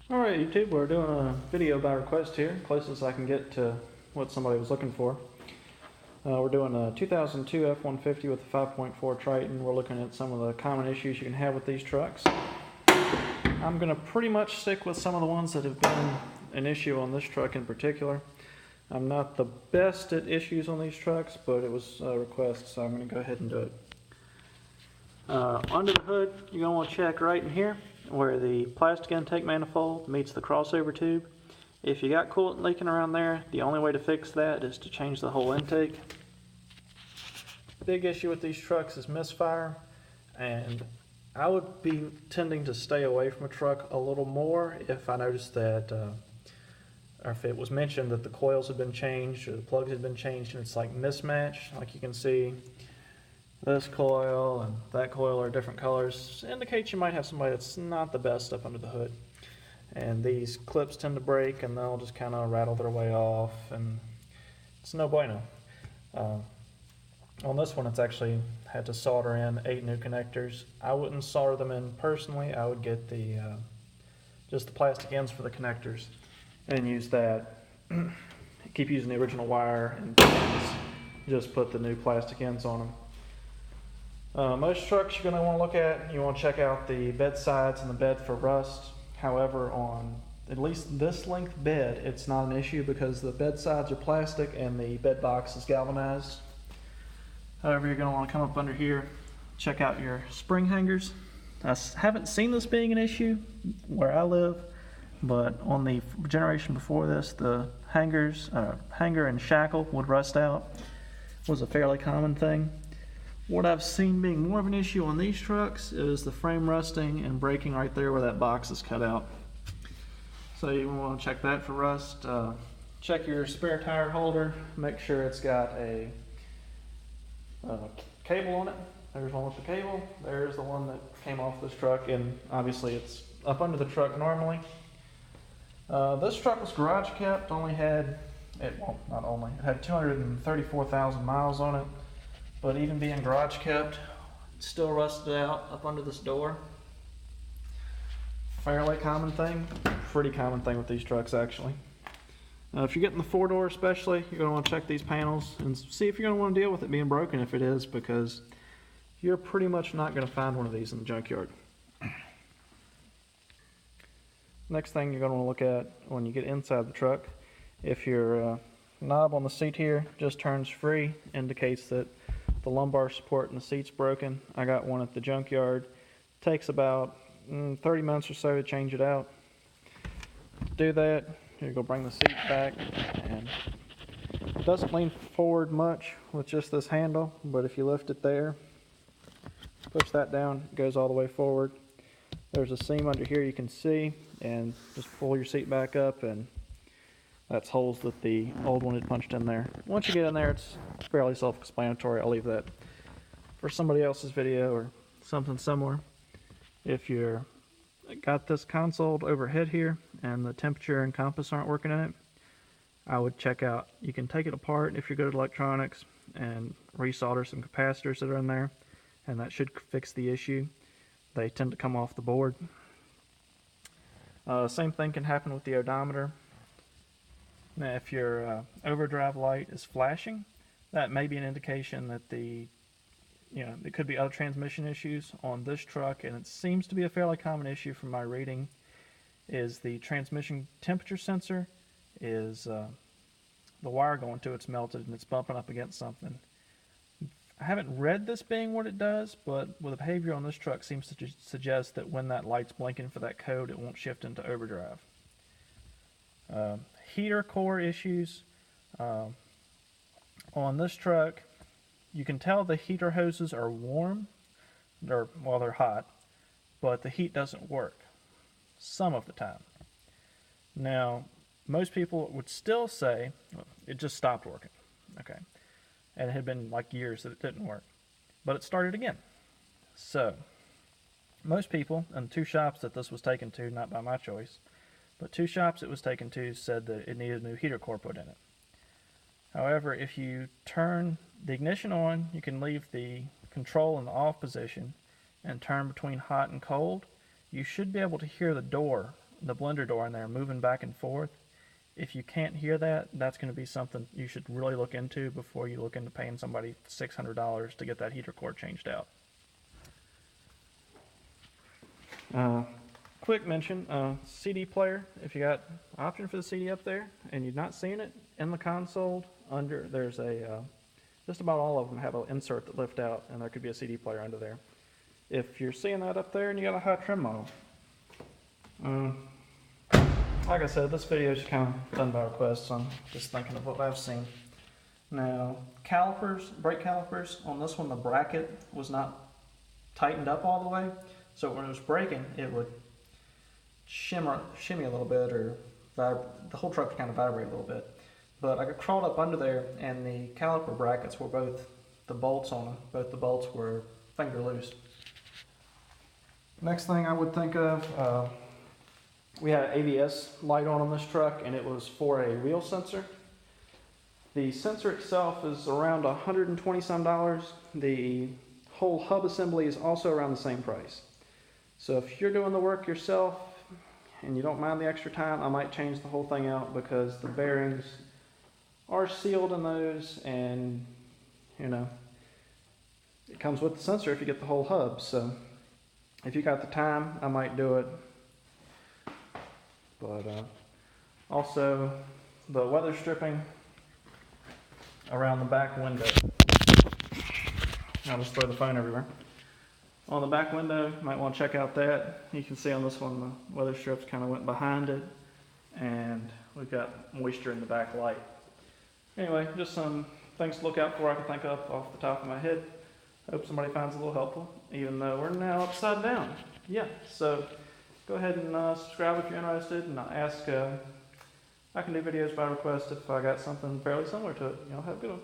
Alright YouTube, we're doing a video by request here, closest I can get to what somebody was looking for. We're doing a 2002 F-150 with a 5.4 Triton. We're looking at some of the common issues you can have with these trucks. I'm going to pretty much stick with some of the ones that have been an issue on this truck in particular. I'm not the best at issues on these trucks, but it was a request, so I'm going to go ahead and do it. Under the hood, you're going to want to check right in here where the plastic intake manifold meets the crossover tube. If you got coolant leaking around there, the only way to fix that is to change the whole intake. Big issue with these trucks is misfire, and I would be tending to stay away from a truck a little more if I noticed that, or if it was mentioned that the coils had been changed or the plugs had been changed and it's like mismatched. Like you can see, this coil and that coil are different colors. Indicates you might have somebody that's not the best up under the hood. And these clips tend to break and they'll just kind of rattle their way off, and it's no bueno. On this one, it's actually had to solder in 8 new connectors. I wouldn't solder them in personally. I would get the just the plastic ends for the connectors and use that. Keep using the original wire and just put the new plastic ends on them. Most trucks you're going to want to look at, you want to check out the bed sides and the bed for rust. However, on at least this length bed, it's not an issue because the bed sides are plastic and the bed box is galvanized. However, you're going to want to come up under here, check out your spring hangers. I haven't seen this being an issue where I live, but on the generation before this, the hanger and shackle would rust out. Was a fairly common thing. What I've seen being more of an issue on these trucks is the frame rusting and breaking right there where that box is cut out. So you want to check that for rust. Check your spare tire holder. Make sure it's got a cable on it. There's one with the cable. There's the one that came off this truck, and obviously it's up under the truck normally. This truck was garage kept. It had 234,000 miles on it. But even being garage kept, it's still rusted out up under this door. Fairly common thing, pretty common thing with these trucks actually. If you're getting the 4-door especially, you're going to want to check these panels and see if you're going to want to deal with it being broken if it is, because you're pretty much not going to find one of these in the junkyard. Next thing you're going to want to look at when you get inside the truck, if your knob on the seat here just turns free, indicates that the lumbar support in the seat's broken. I got one at the junkyard. Takes about 30 minutes or so to change it out. Do that. You're going to bring the seat back, and it doesn't lean forward much with just this handle, but if you lift it there, push that down, it goes all the way forward. There's a seam under here you can see, and just pull your seat back up, and that's holes that the old one had punched in there. Once you get in there, it's fairly self-explanatory. I'll leave that for somebody else's video or something similar. If you're got this console overhead here and the temperature and compass aren't working in it, I would check out. You can take it apart if you're good at electronics and resolder some capacitors that are in there, and that should fix the issue. They tend to come off the board. Same thing can happen with the odometer. Now, if your overdrive light is flashing, that may be an indication that there could be other transmission issues on this truck, and it seems to be a fairly common issue from my reading. Is the transmission temperature sensor is the wire going to it's melted and it's bumping up against something. I haven't read this being what it does, but the behavior on this truck seems to suggest that when that light's blinking for that code, it won't shift into overdrive. Heater core issues on this truck. You can tell the heater hoses are warm, they're hot, but the heat doesn't work some of the time. Now, most people would still say it just stopped working, okay, and it had been like years that it didn't work, but it started again. So most people, and 2 shops that this was taken to, not by my choice, but 2 shops it was taken to, said that it needed a new heater core put in it. However, if you turn the ignition on, you can leave the control in the off position and turn between hot and cold. You should be able to hear the door the blender door in there moving back and forth. If you can't hear that, that's going to be something you should really look into before you look into paying somebody $600 to get that heater cord changed out. Quick mention, CD player. If you got option for the CD up there and you're not seeing it in the console, there's a just about all of them have an insert that lift out, and there could be a CD player under there. If you're seeing that up there and you got a high trim model, like I said, this video is kind of done by request, so I'm just thinking of what I've seen. Now, calipers, brake calipers, on this one the bracket was not tightened up all the way, so when it was braking, it would shimmy a little bit, or the whole truck would kind of vibrate a little bit. But I crawled up under there, and the caliper brackets were both the bolts on them. Both the bolts were finger loose. Next thing I would think of, we had an ABS light on this truck, and it was for a wheel sensor. The sensor itself is around $120 some. The whole hub assembly is also around the same price. So if you're doing the work yourself and you don't mind the extra time, I might change the whole thing out, because the bearings are sealed in those, and you know, it comes with the sensor if you get the whole hub. So if you got the time, I might do it. But also the weather stripping around the back window. I'll just throw the phone everywhere. On the back window, you might want to check out that. You can see on this one the weather strips kind of went behind it, and we've got moisture in the back light. Anyway, just some things to look out for I can think of off the top of my head. Hope somebody finds it a little helpful, even though we're now upside down. Yeah, so go ahead and subscribe if you're interested, and ask. I can do videos by request if I got something fairly similar to it. Y'all have a good one.